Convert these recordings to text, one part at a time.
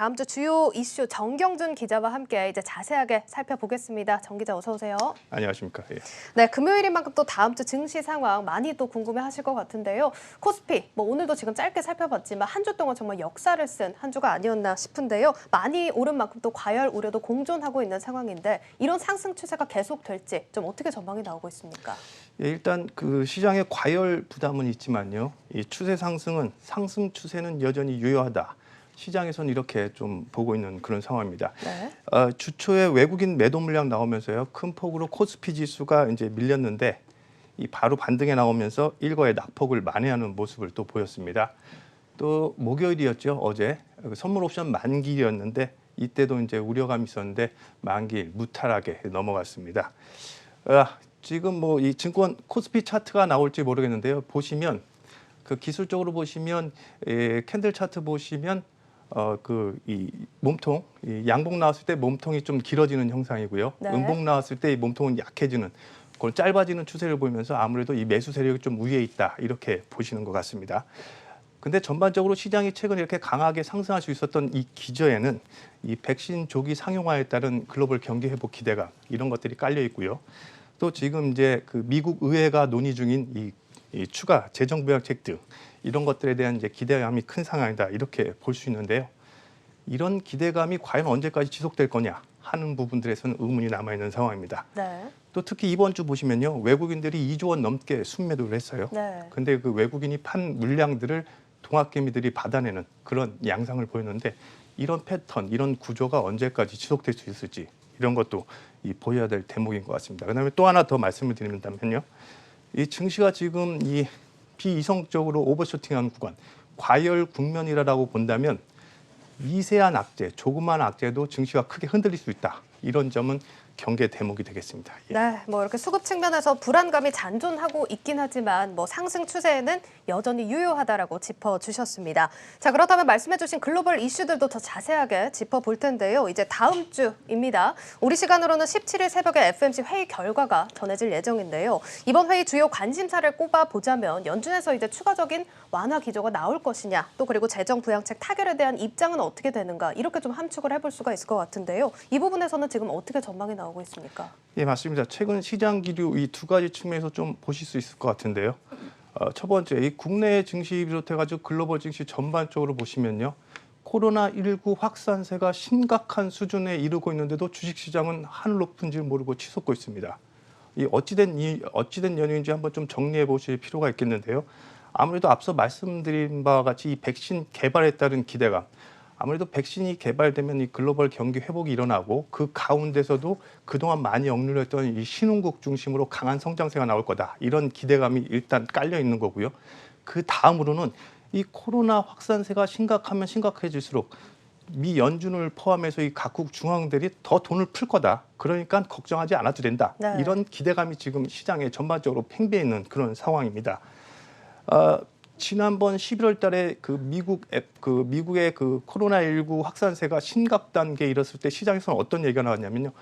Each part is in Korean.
다음 주 주요 이슈 정경준 기자와 함께 이제 자세하게 살펴보겠습니다. 정 기자 어서 오세요. 안녕하십니까. 예. 네, 금요일인 만큼 또 다음 주 증시 상황 많이 또 궁금해하실 것 같은데요. 코스피 오늘도 지금 짧게 살펴봤지만 한 주 동안 정말 역사를 쓴 한 주가 아니었나 싶은데요. 많이 오른 만큼 또 과열 우려도 공존하고 있는 상황인데 이런 상승 추세가 계속될지 좀 어떻게 전망이 나오고 있습니까? 예, 일단 그 시장의 과열 부담은 있지만요. 이 추세 상승은 상승 추세는 여전히 유효하다. 시장에서는 이렇게 좀 보고 있는 그런 상황입니다. 네. 주초에 외국인 매도 물량 나오면서요. 큰 폭으로 코스피 지수가 이제 밀렸는데 이 바로 반등에 나오면서 일거에 낙폭을 만회하는 모습을 또 보였습니다. 또 목요일이었죠. 어제 선물 옵션 만기일이었는데 이때도 이제 우려감이 있었는데 만기일 무탈하게 넘어갔습니다. 지금 뭐 이 증권 코스피 차트가 나올지 모르겠는데요. 보시면 그 기술적으로 보시면 캔들 차트 보시면 이 몸통 이 양봉 나왔을 때 몸통이 좀 길어지는 형상이고요. 네. 음봉 나왔을 때 이 몸통은 약해지는 그런 짧아지는 추세를 보이면서 아무래도 이 매수 세력이 좀 위에 있다 이렇게 보시는 것 같습니다. 근데 전반적으로 시장이 최근 이렇게 강하게 상승할 수 있었던 이 기저에는 이 백신 조기 상용화에 따른 글로벌 경기 회복 기대감 이런 것들이 깔려 있고요. 또 지금 이제 그 미국 의회가 논의 중인 이 추가 재정 부양책 등 이런 것들에 대한 이제 기대감이 큰 상황이다 이렇게 볼 수 있는데요. 이런 기대감이 과연 언제까지 지속될 거냐 하는 부분들에서는 의문이 남아 있는 상황입니다. 네. 또 특히 이번 주 보시면요. 외국인들이 2조 원 넘게 순매도를 했어요. 네. 근데 그 외국인이 판 물량들을 동학개미들이 받아내는 그런 양상을 보였는데 이런 패턴, 이런 구조가 언제까지 지속될 수 있을지 이런 것도 보여야 될 대목인 것 같습니다. 그다음에 또 하나 더 말씀을 드린다면요. 이 증시가 지금 이 비이성적으로 오버슈팅한 구간, 과열 국면이라고 본다면 미세한 악재, 조그마한 악재도 증시가 크게 흔들릴 수 있다. 이런 점은 경계 대목이 되겠습니다. 예. 네, 이렇게 수급 측면에서 불안감이 잔존하고 있긴 하지만 상승 추세에는 여전히 유효하다라고 짚어주셨습니다. 자, 그렇다면 말씀해주신 글로벌 이슈들도 더 자세하게 짚어볼 텐데요. 이제 다음 주입니다. 우리 시간으로는 17일 새벽에 FOMC 회의 결과가 전해질 예정인데요. 이번 회의 주요 관심사를 꼽아보자면 연준에서 이제 추가적인 완화 기조가 나올 것이냐, 또 그리고 재정 부양책 타결에 대한 입장은 어떻게 되는가 이렇게 좀 함축을 해볼 수가 있을 것 같은데요. 이 부분에서는 지금 어떻게 전망이 나오고 있습니까? 예, 맞습니다. 최근 시장 기류 이 두 가지 측면에서 좀 보실 수 있을 것 같은데요. 첫 번째, 이 국내 증시 비롯해가지고 글로벌 증시 전반적으로 보시면요. 코로나19 확산세가 심각한 수준에 이르고 있는데도 주식시장은 하늘 높은 줄 모르고 치솟고 있습니다. 이 어찌된 연유인지 한번 좀 정리해 보실 필요가 있겠는데요. 아무래도 앞서 말씀드린 바와 같이 이 백신 개발에 따른 기대감, 아무래도 백신이 개발되면 이 글로벌 경기 회복이 일어나고 그 가운데서도 그동안 많이 억눌렸던 이 신흥국 중심으로 강한 성장세가 나올 거다. 이런 기대감이 일단 깔려 있는 거고요. 그 다음으로는 이 코로나 확산세가 심각하면 심각해질수록 미 연준을 포함해서 이 각국 중앙들이 더 돈을 풀 거다. 그러니까 걱정하지 않아도 된다. 네. 이런 기대감이 지금 시장에 전반적으로 팽배해 있는 그런 상황입니다. 지난번 11월 달에 미국의 그 코로나19 확산세가 심각 단계에 이르렀을 때 시장에서는 어떤 얘기가 나왔냐면요.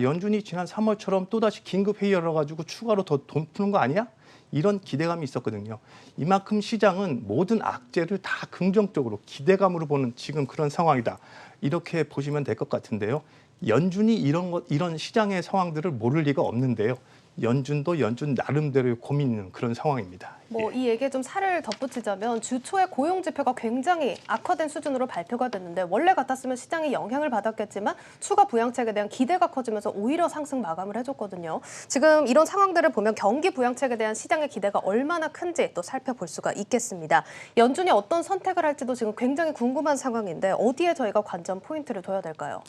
연준이 지난 3월처럼 또다시 긴급 회의를 열어가지고 추가로 더 돈 푸는 거 아니야? 이런 기대감이 있었거든요. 이만큼 시장은 모든 악재를 다 긍정적으로 기대감으로 보는 지금 그런 상황이다. 이렇게 보시면 될 것 같은데요. 연준이 이런 시장의 상황들을 모를 리가 없는데요. 연준도 연준 나름대로의 고민 있는 그런 상황입니다. 이 얘기에 좀 살을 덧붙이자면 주 초에 고용 지표가 굉장히 악화된 수준으로 발표가 됐는데 원래 같았으면 시장이 영향을 받았겠지만 추가 부양책에 대한 기대가 커지면서 오히려 상승 마감을 해줬거든요. 지금 이런 상황들을 보면 경기 부양책에 대한 시장의 기대가 얼마나 큰지 또 살펴볼 수가 있겠습니다. 연준이 어떤 선택을 할지도 지금 굉장히 궁금한 상황인데 어디에 저희가 관전 포인트를 둬야 될까요?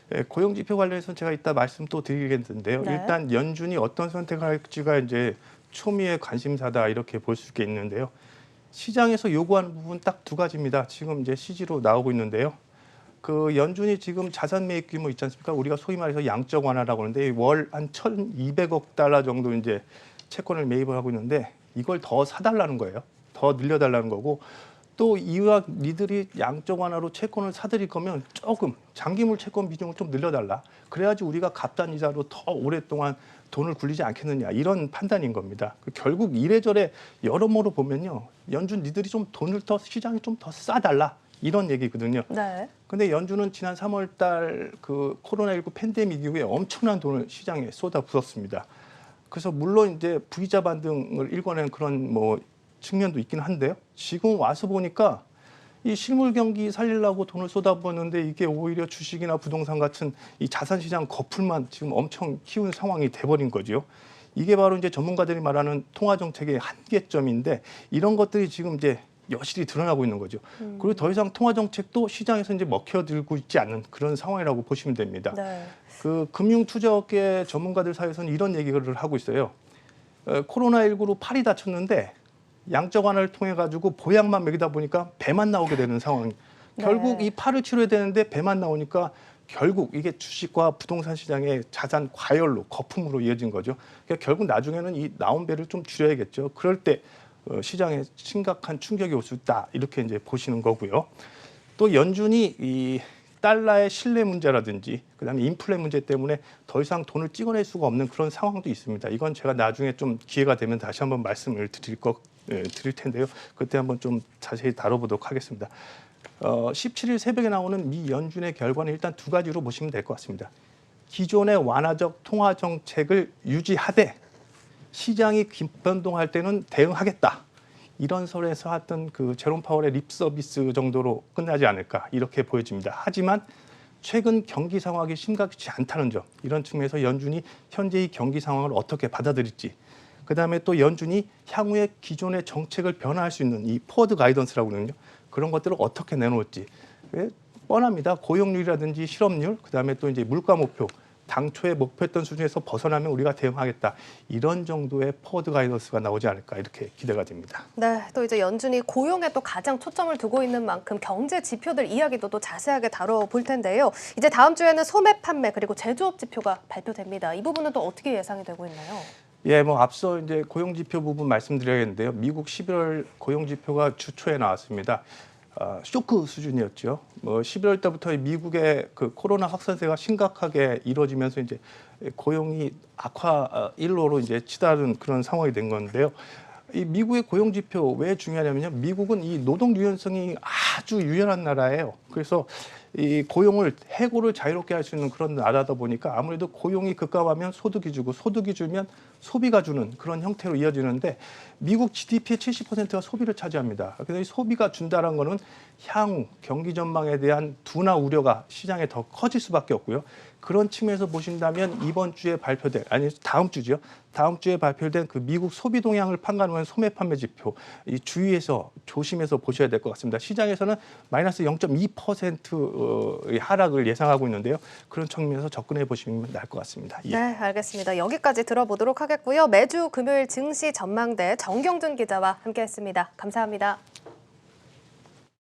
네, 고용 지표 관련해서는 제가 이따 말씀 또 드리겠는데요. 네. 일단 연준이 어떤 선택을 할지가 이제 초미의 관심사다 이렇게 볼 수 있겠는데요. 시장에서 요구하는 부분 딱 두 가지입니다. 지금 이제 CG로 나오고 있는데요. 그 연준이 지금 자산 매입 규모 있지 않습니까? 우리가 소위 말해서 양적 완화라고 하는데 월 한 1,200억 달러 정도 이제 채권을 매입을 하고 있는데 이걸 더 사달라는 거예요. 더 늘려달라는 거고. 또 이와 니들이 양적 완화로 채권을 사들일 거면 조금 장기물 채권 비중을 좀 늘려달라. 그래야지 우리가 값싼 이자로 더 오랫동안 돈을 굴리지 않겠느냐 이런 판단인 겁니다. 결국 이래저래 여러모로 보면요. 연준 니들이 좀 돈을 더 시장에 좀 더 싸달라 이런 얘기거든요. 네. 근데 연준은 지난 3월 달 그 코로나19 팬데믹 이후에 엄청난 돈을 시장에 쏟아부었습니다. 그래서 물론 이제 V자 반등을 일궈낸 그런 뭐 측면도 있긴 한데요. 지금 와서 보니까 이 실물 경기 살리려고 돈을 쏟아부었는데 이게 오히려 주식이나 부동산 같은 이 자산 시장 거품만 지금 엄청 키운 상황이 돼버린 거죠. 이게 바로 이제 전문가들이 말하는 통화 정책의 한계점인데 이런 것들이 지금 이제 여실히 드러나고 있는 거죠. 그리고 더 이상 통화 정책도 시장에서 이제 먹혀들고 있지 않는 그런 상황이라고 보시면 됩니다. 네. 그 금융투자업계 전문가들 사이에서는 이런 얘기를 하고 있어요. 코로나19로 팔이 다쳤는데 양적 완화를 통해 가지고 보약만 먹이다 보니까 배만 나오게 되는 상황. 결국 네. 이 팔을 치료해야 되는데 배만 나오니까 결국 이게 주식과 부동산 시장의 자산 과열로 거품으로 이어진 거죠. 그러니까 결국 나중에는 이 나온 배를 좀 줄여야겠죠. 그럴 때 시장에 심각한 충격이 올 수 있다 이렇게 이제 보시는 거고요. 또 연준이 이 달러의 신뢰 문제라든지 그다음에 인플레 문제 때문에 더 이상 돈을 찍어낼 수가 없는 그런 상황도 있습니다. 이건 제가 나중에 좀 기회가 되면 다시 한번 말씀을 드릴 텐데요. 그때 한번 좀 자세히 다뤄보도록 하겠습니다. 17일 새벽에 나오는 미 연준의 결과는 일단 두 가지로 보시면 될 것 같습니다. 기존의 완화적 통화 정책을 유지하되 시장이 변동할 때는 대응하겠다. 이런 설에서 하던 그 제롬 파월의 립 서비스 정도로 끝나지 않을까 이렇게 보여집니다. 하지만 최근 경기 상황이 심각치 않다는 점, 이런 측면에서 연준이 현재의 경기 상황을 어떻게 받아들일지, 그다음에 또 연준이 향후에 기존의 정책을 변화할 수 있는 이 포워드 가이던스라고 그러는요. 그런 것들을 어떻게 내놓을지 뻔합니다. 고용률이라든지 실업률, 그다음에 또 이제 물가 목표. 당초에 목표했던 수준에서 벗어나면 우리가 대응하겠다. 이런 정도의 포워드 가이던스가 나오지 않을까 이렇게 기대가 됩니다. 네, 또 이제 연준이 고용에 또 가장 초점을 두고 있는 만큼 경제 지표들 이야기도 또 자세하게 다뤄볼 텐데요. 이제 다음 주에는 소매 판매 그리고 제조업 지표가 발표됩니다. 이 부분은 또 어떻게 예상이 되고 있나요? 예, 뭐 앞서 이제 고용 지표 부분 말씀드려야겠는데요. 미국 11월 고용 지표가 주 초에 나왔습니다. 쇼크 수준이었죠. 뭐 11월 달부터 미국의 그 코로나 확산세가 심각하게 이루어지면서 이제 고용이 악화 일로로 이제 치달은 그런 상황이 된 건데요. 이 미국의 고용 지표 왜 중요하냐면요. 미국은 이 노동 유연성이 아주 유연한 나라예요. 그래서 이 고용을 해고를 자유롭게 할 수 있는 그런 나라다 보니까 아무래도 고용이 급감하면 소득이 주고 소득이 줄면 소비가 주는 그런 형태로 이어지는데 미국 GDP의 70%가 소비를 차지합니다. 그래서 이 소비가 준다는 거는 향후 경기 전망에 대한 두나 우려가 시장에 더 커질 수밖에 없고요. 그런 측면에서 보신다면 이번 주에 발표될, 아니 다음 주죠. 다음 주에 발표된 그 미국 소비 동향을 판가름하는 소매 판매 지표, 이 주의해서 조심해서 보셔야 될 것 같습니다. 시장에서는 마이너스 0.2%의 하락을 예상하고 있는데요. 그런 측면에서 접근해 보시면 나을 것 같습니다. 예. 네, 알겠습니다. 여기까지 들어보도록 하겠고요. 매주 금요일 증시 전망대 정경준 기자와 함께했습니다. 감사합니다.